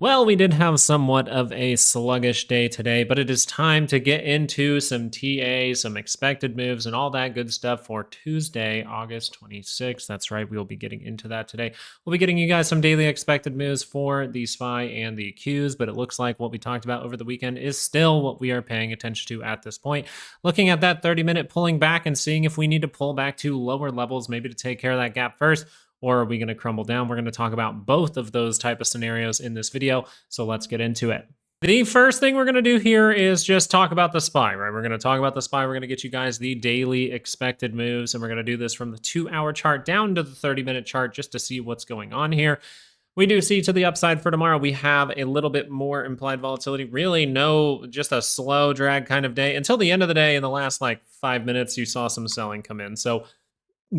Well, we did have somewhat of a sluggish day today, but it is time to get into some TA, some expected moves, and all that good stuff for Tuesday, August 26th. That's right, we will be getting into that today. We'll be getting you guys some daily expected moves for the SPY and the Qs, but it looks like what we talked about over the weekend is still what we are paying attention to at this point. Looking at that 30-minute pulling back and seeing if we need to pull back to lower levels, maybe to take care of that gap first, or are we going to crumble down? We're going to talk about both of those type of scenarios in this video, so let's get into it. The first thing we're going to do here is just talk about the SPY, right? We're going to talk about the SPY. We're going to get you guys the daily expected moves, and we're going to do this from the 2-hour chart down to the 30-minute chart just to see what's going on here. We do see to the upside for tomorrow, we have a little bit more implied volatility. Really just a slow drag kind of day until the end of the day. In the last like 5 minutes, you saw some selling come in. So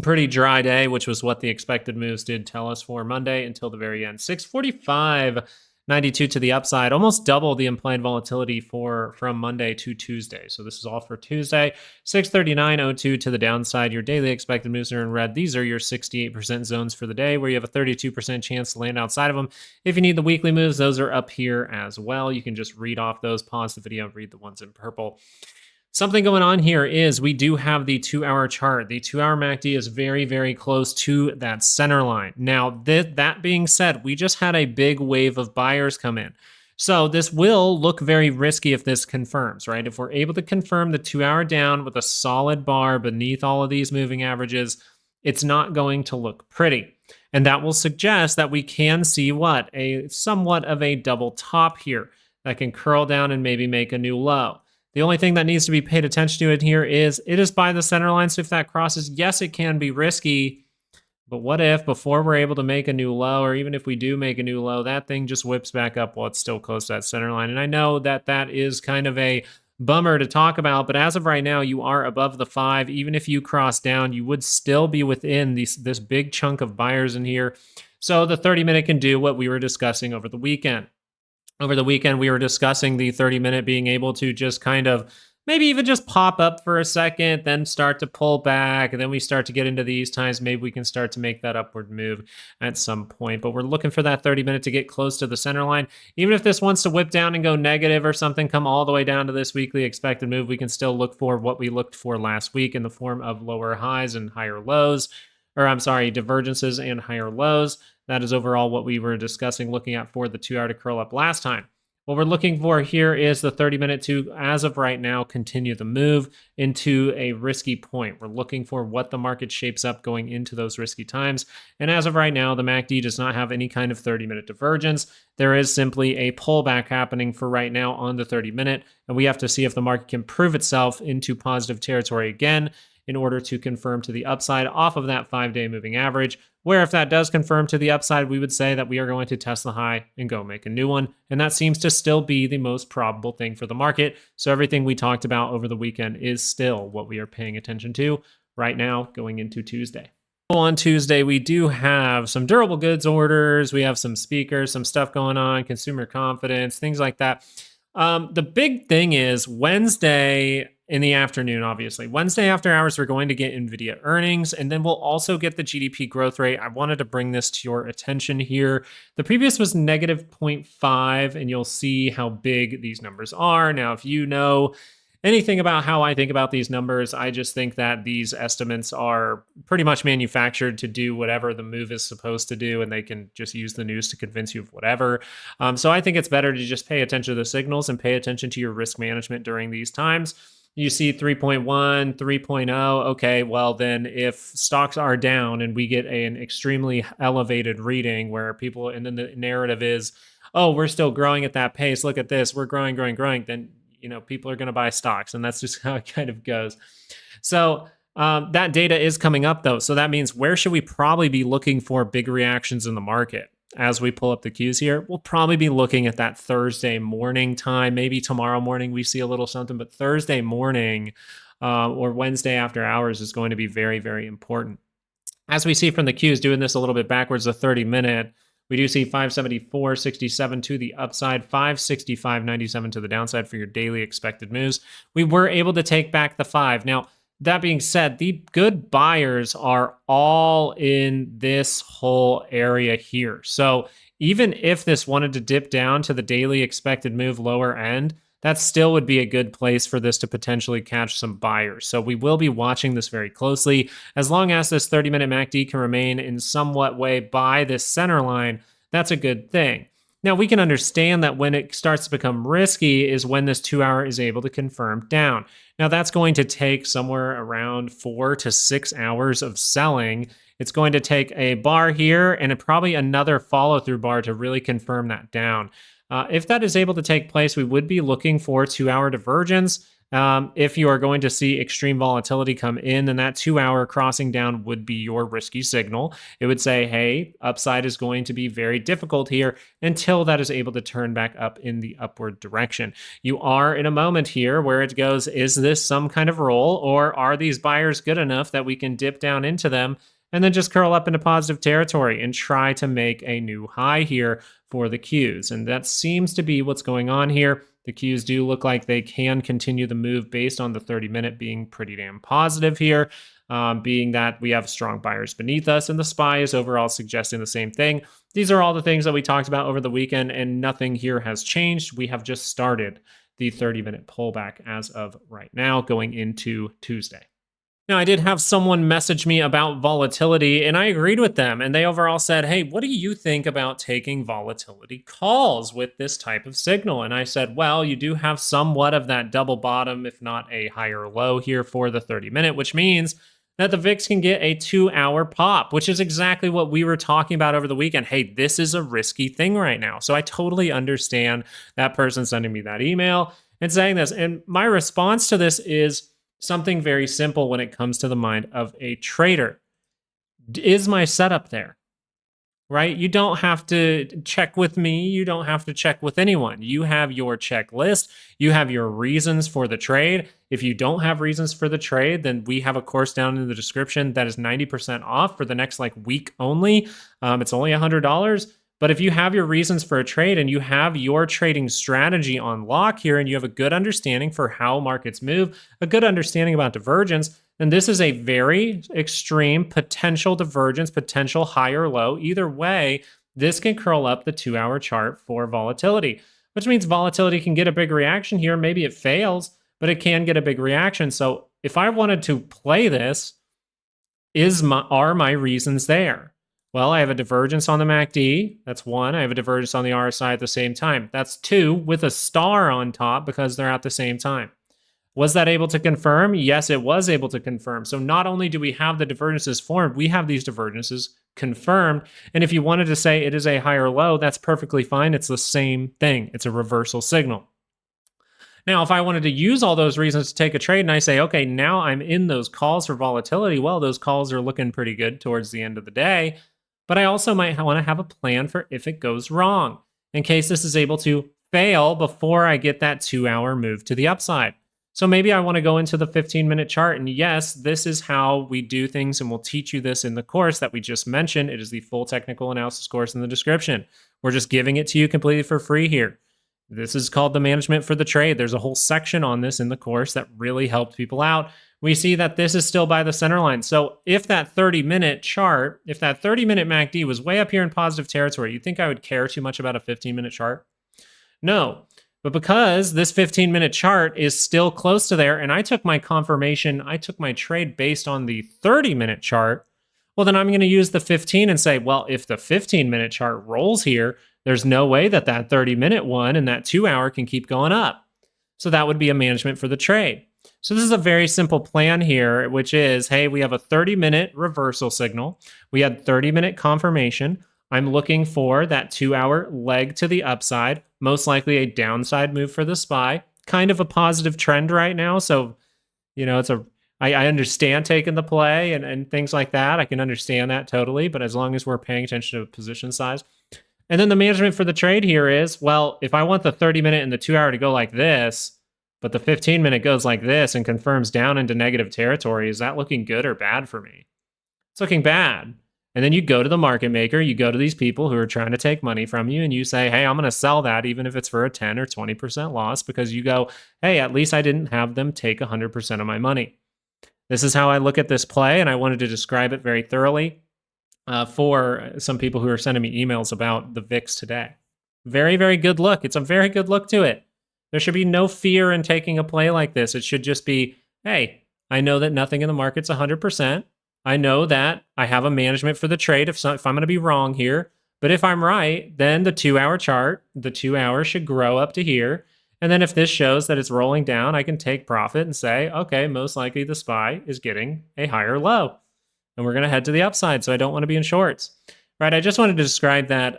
pretty dry day, which was what the expected moves did tell us for Monday until the very end. 645.92 to the upside, almost double the implied volatility from Monday to Tuesday. So this is all for Tuesday. 639.02 to the downside. Your daily expected moves are in red. These are your 68% zones for the day, where you have a 32% chance to land outside of them. If you need the weekly moves, those are up here as well. You can just read off those, pause the video, read the ones in purple. Something going on here is we do have the 2-hour chart. The 2-hour MACD is very, very close to that center line. Now, that being said, we just had a big wave of buyers come in. So this will look very risky if this confirms, right? If we're able to confirm the 2-hour down with a solid bar beneath all of these moving averages, it's not going to look pretty. And that will suggest that we can see what? Somewhat of a double top here that can curl down and maybe make a new low. The only thing that needs to be paid attention to it here is it is by the center line. So if that crosses, yes, it can be risky. But what if before we're able to make a new low, or even if we do make a new low, that thing just whips back up while it's still close to that center line? And I know that that is kind of a bummer to talk about, but as of right now, you are above the 5. Even if you cross down, you would still be within this big chunk of buyers in here. So the 30-minute can do what we were discussing over the weekend. Over the weekend, we were discussing the 30-minute being able to just kind of maybe even just pop up for a second, then start to pull back, and then we start to get into these times. Maybe we can start to make that upward move at some point. But we're looking for that 30-minute to get close to the center line. Even if this wants to whip down and go negative or something, come all the way down to this weekly expected move, we can still look for what we looked for last week in the form of lower highs and higher lows. Or I'm sorry, divergences and higher lows. That is overall what we were discussing, looking at for the 2-hour to curl up last time. What we're looking for here is the 30-minute to, as of right now, continue the move into a risky point. We're looking for what the market shapes up going into those risky times. And as of right now, the MACD does not have any kind of 30-minute divergence. There is simply a pullback happening for right now on the 30-minute. And we have to see if the market can prove itself into positive territory again in order to confirm to the upside off of that 5-day moving average, where if that does confirm to the upside, we would say that we are going to test the high and go make a new one. And that seems to still be the most probable thing for the market. So everything we talked about over the weekend is still what we are paying attention to right now going into Tuesday. On Tuesday, we do have some durable goods orders. We have some speakers, some stuff going on, consumer confidence, things like that. The big thing is Wednesday in the afternoon, obviously. Wednesday after hours, we're going to get NVDA earnings, and then we'll also get the GDP growth rate. I wanted to bring this to your attention here. The previous was negative 0.5, and you'll see how big these numbers are. Now, if you know anything about how I think about these numbers, I just think that these estimates are pretty much manufactured to do whatever the move is supposed to do, and they can just use the news to convince you of whatever. So I think it's better to just pay attention to the signals and pay attention to your risk management during these times. You see 3.1, 3.0. Okay, well then if stocks are down and we get an extremely elevated reading where people, and then the narrative is, oh, we're still growing at that pace. Look at this. We're growing, then people are going to buy stocks, and that's just how it kind of goes. So that data is coming up though. So that means where should we probably be looking for big reactions in the market? As we pull up the Qs here, we'll probably be looking at that Thursday morning time. Maybe tomorrow morning we see a little something, but Thursday morning or Wednesday after hours is going to be very, very important. As we see from the Qs, doing this a little bit backwards, the 30-minute, we do see 574.67 to the upside, 565.97 to the downside for your daily expected moves. We were able to take back the 5. Now, that being said, the good buyers are all in this whole area here. So even if this wanted to dip down to the daily expected move lower end, that still would be a good place for this to potentially catch some buyers. So we will be watching this very closely. As long as this 30-minute MACD can remain in somewhat way by this center line, that's a good thing. Now, we can understand that when it starts to become risky is when this 2-hour is able to confirm down. Now, that's going to take somewhere around 4 to 6 hours of selling. It's going to take a bar here and probably another follow-through bar to really confirm that down. If that is able to take place, we would be looking for 2-hour divergence. If you are going to see extreme volatility come in, then that 2-hour crossing down would be your risky signal. It would say, hey, upside is going to be very difficult here until that is able to turn back up in the upward direction. You are in a moment here where it goes, is this some kind of roll, or are these buyers good enough that we can dip down into them and then just curl up into positive territory and try to make a new high here for the Qs? And that seems to be what's going on here. The Qs do look like they can continue the move based on the 30-minute being pretty damn positive here, being that we have strong buyers beneath us, and the SPY is overall suggesting the same thing. These are all the things that we talked about over the weekend, and nothing here has changed. We have just started the 30-minute pullback as of right now, going into Tuesday. Now, I did have someone message me about volatility, and I agreed with them. And they overall said, hey, what do you think about taking volatility calls with this type of signal? And I said, well, you do have somewhat of that double bottom, if not a higher low here for the 30-minute, which means that the VIX can get a 2-hour pop, which is exactly what we were talking about over the weekend. Hey, this is a risky thing right now. So I totally understand that person sending me that email and saying this. And my response to this is something very simple when it comes to the mind of a trader. Is my setup there? Right? You don't have to check with me. You don't have to check with anyone. You have your checklist. You have your reasons for the trade. If you don't have reasons for the trade, then we have a course down in the description that is 90% off for the next week only. It's only $100. But if you have your reasons for a trade and you have your trading strategy on lock here and you have a good understanding for how markets move, a good understanding about divergence, then this is a very extreme potential divergence, potential high or low. Either way, this can curl up the 2-hour chart for volatility, which means volatility can get a big reaction here. Maybe it fails, but it can get a big reaction. So if I wanted to play this, are my reasons there? Well, I have a divergence on the MACD. That's 1. I have a divergence on the RSI at the same time. That's 2 with a star on top because they're at the same time. Was that able to confirm? Yes, it was able to confirm. So not only do we have the divergences formed, we have these divergences confirmed. And if you wanted to say it is a higher low, that's perfectly fine. It's the same thing. It's a reversal signal. Now, if I wanted to use all those reasons to take a trade and I say, okay, now I'm in those calls for volatility, well, those calls are looking pretty good towards the end of the day. But I also might want to have a plan for if it goes wrong, in case this is able to fail before I get that 2-hour move to the upside. So maybe I want to go into the 15-minute chart. And yes, this is how we do things. And we'll teach you this in the course that we just mentioned. It is the full technical analysis course in the description. We're just giving it to you completely for free here. This is called the management for the trade. There's a whole section on this in the course that really helped people out. We see that this is still by the center line. So if that 30-minute chart, if that 30-minute MACD was way up here in positive territory, you think I would care too much about a 15-minute chart? No. But because this 15-minute chart is still close to there, and I took my confirmation, I took my trade based on the 30-minute chart, well, then I'm going to use the 15 and say, well, if the 15-minute chart rolls here, there's no way that that 30-minute one and that 2-hour can keep going up. So that would be a management for the trade. So this is a very simple plan here, which is, hey, we have a 30-minute reversal signal. We had 30-minute confirmation. I'm looking for that 2-hour leg to the upside, most likely a downside move for the SPY. Kind of a positive trend right now. So, I understand taking the play and things like that. I can understand that totally, but as long as we're paying attention to position size. And then the management for the trade here is, well, if I want the 30-minute and the 2-hour to go like this, but the 15-minute goes like this and confirms down into negative territory, is that looking good or bad for me? It's looking bad. And then you go to the market maker, you go to these people who are trying to take money from you, and you say, hey, I'm going to sell that even if it's for a 10 or 20% loss, because you go, hey, at least I didn't have them take 100% of my money. This is how I look at this play, and I wanted to describe it very thoroughly. for some people who are sending me emails about the VIX today. Very, very good look. It's a very good look to it. There should be no fear in taking a play like this. It should just be, hey, I know that nothing in the market's 100%. I know that I have a management for the trade if I'm going to be wrong here. But if I'm right, then the 2-hour chart, the 2 hours should grow up to here. And then if this shows that it's rolling down, I can take profit and say, okay, most likely the SPY is getting a higher low. And we're going to head to the upside, so I don't want to be in shorts. Right, I just wanted to describe that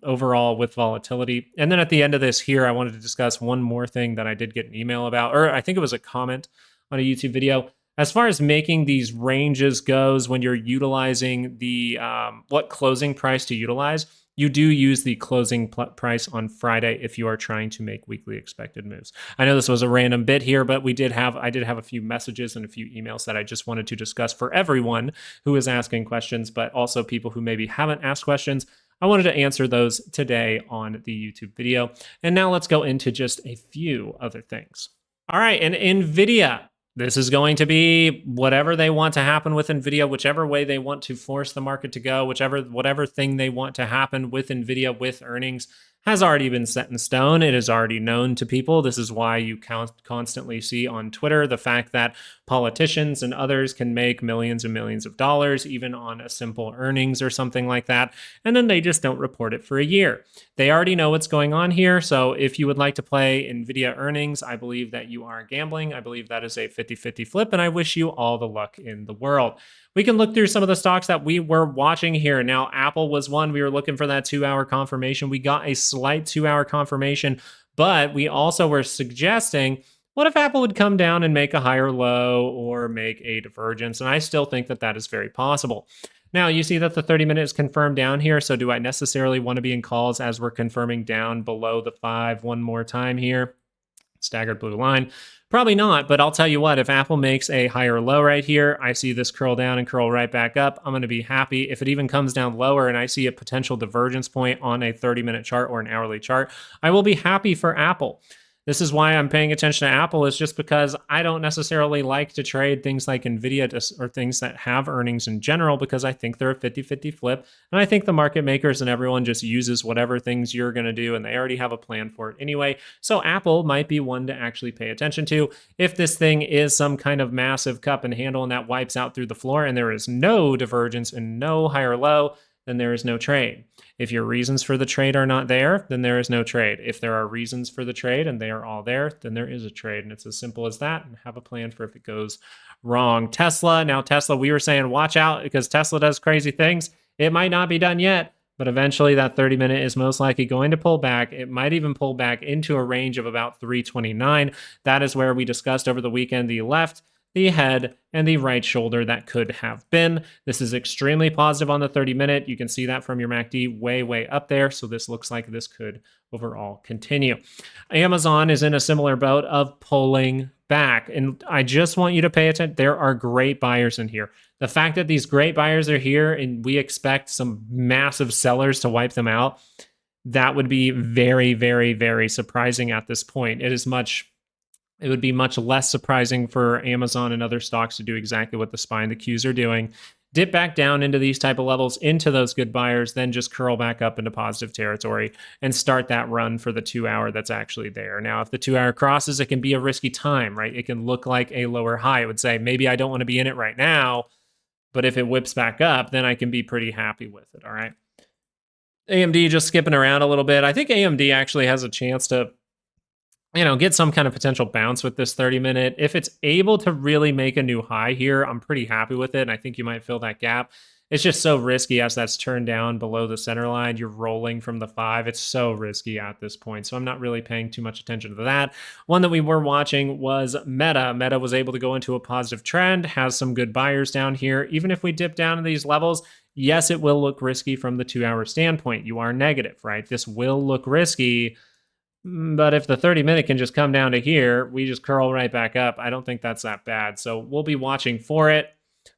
overall with volatility. And then at the end of this here, I wanted to discuss one more thing that I did get an email about, or I think it was a comment on a YouTube video. As far as making these ranges goes, when you're utilizing the what closing price to utilize, you do use the closing price on Friday if you are trying to make weekly expected moves. I know this was a random bit here, but I did have a few messages and a few emails that I just wanted to discuss for everyone who is asking questions, but also people who maybe haven't asked questions. I wanted to answer those today on the YouTube video. And now let's go into just a few other things. All right, and NVIDIA. This is going to be whatever they want to happen with NVIDIA, whichever way they want to force the market to go, whatever thing they want to happen with NVIDIA with earnings has already been set in stone. It is already known to people. This is why you constantly see on Twitter the fact that politicians and others can make millions and millions of dollars, even on a simple earnings or something like that, and then they just don't report it for a year. They already know what's going on here, so if you would like to play NVIDIA earnings, I believe that you are gambling. I believe that is a 50-50 flip, and I wish you all the luck in the world. We can look through some of the stocks that we were watching here. Now, Apple was one. We were looking for that 2-hour confirmation. We got a slight 2-hour confirmation, but we also were suggesting, what if Apple would come down and make a higher low or make a divergence? And I still think that that is very possible. Now, you see that the 30-minute is confirmed down here. So do I necessarily want to be in calls as we're confirming down below the 5 one more time here? Staggered blue line. Probably not, but I'll tell you what, if Apple makes a higher low right here, I see this curl down and curl right back up, I'm going to be happy. If it even comes down lower and I see a potential divergence point on a 30-minute chart or an hourly chart, I will be happy for Apple. This is why I'm paying attention to Apple, is just because I don't necessarily like to trade things like NVIDIA or things that have earnings in general, because I think they're a 50-50 flip. And I think the market makers and everyone just uses whatever things you're going to do, and they already have a plan for it anyway. So Apple might be one to actually pay attention to. If this thing is some kind of massive cup and handle and that wipes out through the floor and there is no divergence and no higher low, then there is no trade. If your reasons for the trade are not there, then there is no trade. If there are reasons for the trade and they are all there, then there is a trade. And it's as simple as that. And have a plan for if it goes wrong. Tesla, we were saying watch out because Tesla does crazy things. It might not be done yet, but eventually that 30-minute is most likely going to pull back. It might even pull back into a range of about 329. That is where we discussed over the weekend the left, the head, and the right shoulder that could have been. This is extremely positive on the 30-minute. You can see that from your MACD way up there. So this looks like this could overall continue. Amazon is in a similar boat of pulling back. And I just want you to pay attention. There are great buyers in here. The fact that these great buyers are here and we expect some massive sellers to wipe them out, that would be very surprising at this point. It would be much less surprising for Amazon and other stocks to do exactly what the SPY and the Qs are doing. Dip back down into these type of levels, into those good buyers, then just curl back up into positive territory and start that run for the 2-hour that's actually there. Now, if the 2-hour crosses, it can be a risky time, right? It can look like a lower high. It would say, maybe I don't want to be in it right now, but if it whips back up, then I can be pretty happy with it, all right? AMD just skipping around a little bit. I think AMD actually has a chance to get some kind of potential bounce with this 30-minute. If it's able to really make a new high here, I'm pretty happy with it. And I think you might fill that gap. It's just so risky as that's turned down below the center line. You're rolling from the 5. It's so risky at this point. So I'm not really paying too much attention to that. One that we were watching was Meta. Meta was able to go into a positive trend, has some good buyers down here. Even if we dip down to these levels, yes, it will look risky from the 2-hour standpoint. You are negative, right? This will look risky. But if the 30-minute can just come down to here, we just curl right back up. I don't think that's that bad. So we'll be watching for it.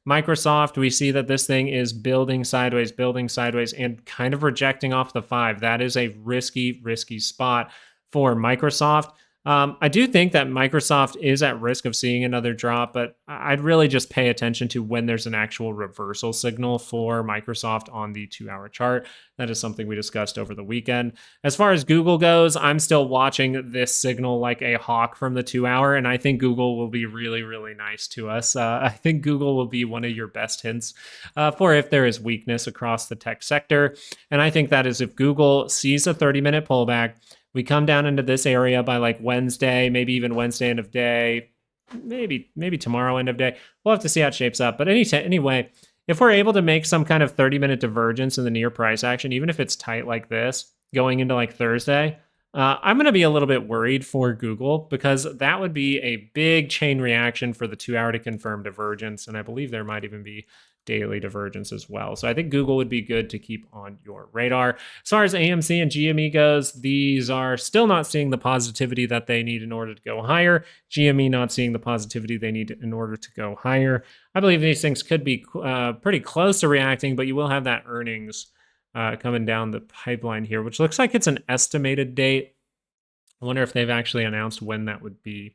Microsoft, we see that this thing is building sideways, and kind of rejecting off the 5. That is a risky spot for Microsoft. I do think that Microsoft is at risk of seeing another drop, but I'd really just pay attention to when there's an actual reversal signal for Microsoft on the 2-hour chart. That is something we discussed over the weekend. As far as Google goes, I'm still watching this signal like a hawk from the 2-hour, and I think Google will be really, really nice to us. I think Google will be one of your best hints for if there is weakness across the tech sector. And I think that is if Google sees a 30-minute pullback, we come down into this area by like Wednesday, maybe even Wednesday end of day, maybe tomorrow end of day. We'll have to see how it shapes up. But anyway, if we're able to make some kind of 30-minute divergence in the near price action, even if it's tight like this, going into like Thursday, I'm going to be a little bit worried for Google because that would be a big chain reaction for the 2-hour to confirm divergence. And I believe there might even be daily divergence as well. So I think Google would be good to keep on your radar. As far as AMC and GME goes, these are still not seeing the positivity that they need in order to go higher. GME not seeing the positivity they need in order to go higher. I believe these things could be pretty close to reacting, but you will have that earnings coming down the pipeline here, which looks like it's an estimated date. I wonder if they've actually announced when that would be.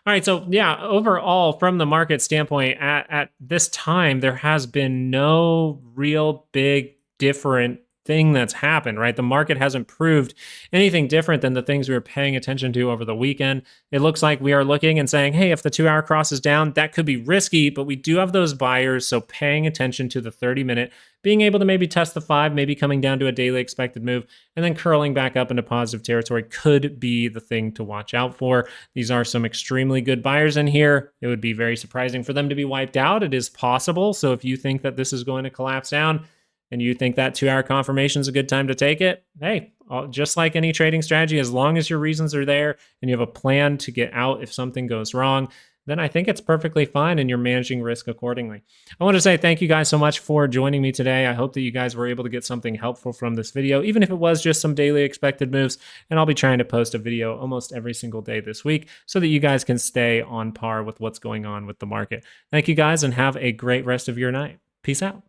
All right, so yeah, overall, from the market standpoint, at this time, there has been no real big different thing that's happened, right? The market hasn't proved anything different than the things we were paying attention to over the weekend. It looks like we are looking and saying, hey, if the 2-hour crosses down, that could be risky, but we do have those buyers, so paying attention to the 30-minute, being able to maybe test the 5, maybe coming down to a daily expected move, and then curling back up into positive territory could be the thing to watch out for. These are some extremely good buyers in here. It would be very surprising for them to be wiped out. It is possible. So if you think that this is going to collapse down and you think that 2-hour confirmation is a good time to take it, hey, just like any trading strategy, as long as your reasons are there and you have a plan to get out if something goes wrong, then I think it's perfectly fine and you're managing risk accordingly. I want to say thank you guys so much for joining me today. I hope that you guys were able to get something helpful from this video, even if it was just some daily expected moves. And I'll be trying to post a video almost every single day this week so that you guys can stay on par with what's going on with the market. Thank you guys and have a great rest of your night. Peace out.